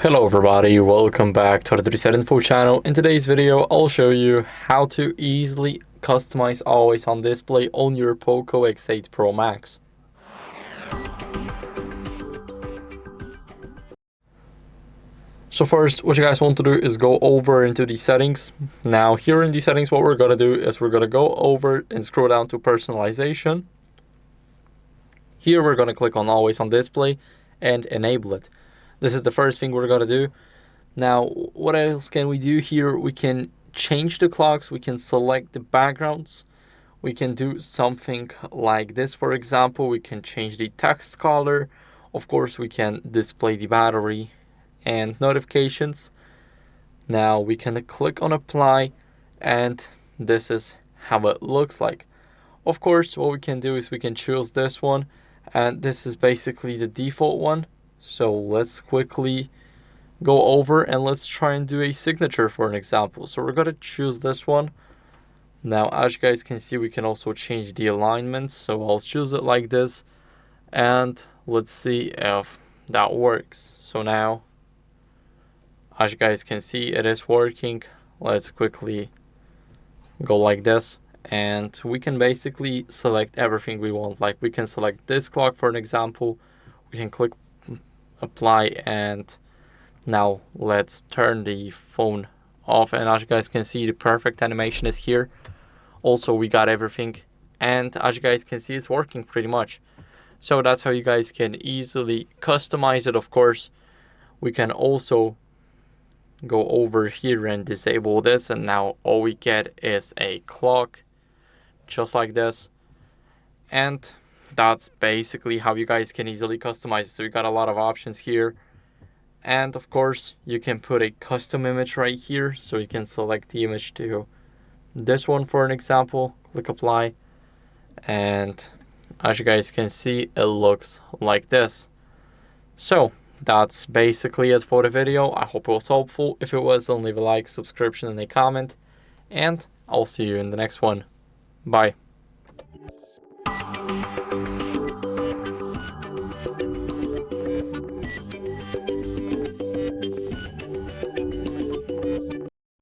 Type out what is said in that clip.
Hello everybody, welcome back to the HardReset.Info channel. In today's video, I'll show you how to easily customize always on display on your POCO X8 Pro Max. So first, what you guys want to do is go over into the settings. Now here in the settings, what we're going to do is we're going to go over and scroll down to Personalization. Here we're going to click on Always on Display and enable it. This is the first thing we're going to do. Now, what else can we do here? We can change the clocks, we can select the backgrounds, we can do something like this. For example, we can change the text color. Of course, we can display the battery and notifications. Now we can click on apply, and this is how it looks like. Of course, what we can do is we can choose this one, and this is basically the default one. So let's quickly go over and let's try and do a signature for an example. So we're going to choose this one. Now, as you guys can see, we can also change the alignment. So I'll choose it like this, and let's see if that works. So now, as you guys can see, it is working. Let's quickly go like this, and we can basically select everything we want. Like we can select this clock for an example. We can click apply, and now let's turn the phone off, and as you guys can see, the perfect animation is here. Also, we got everything, and as you guys can see, it's working pretty much. So that's how you guys can easily customize it. Of course, we can also go over here and disable this, and now all we get is a clock just like this. And that's basically how you guys can easily customize it. So you got a lot of options here, and of course you can put a custom image right here. So you can select the image to this one for an example, click apply, and as you guys can see, it looks like this. So that's basically it for the video. I hope it was helpful. If it was, then leave a like, subscription, and a comment, and I'll see you in the next one. Bye.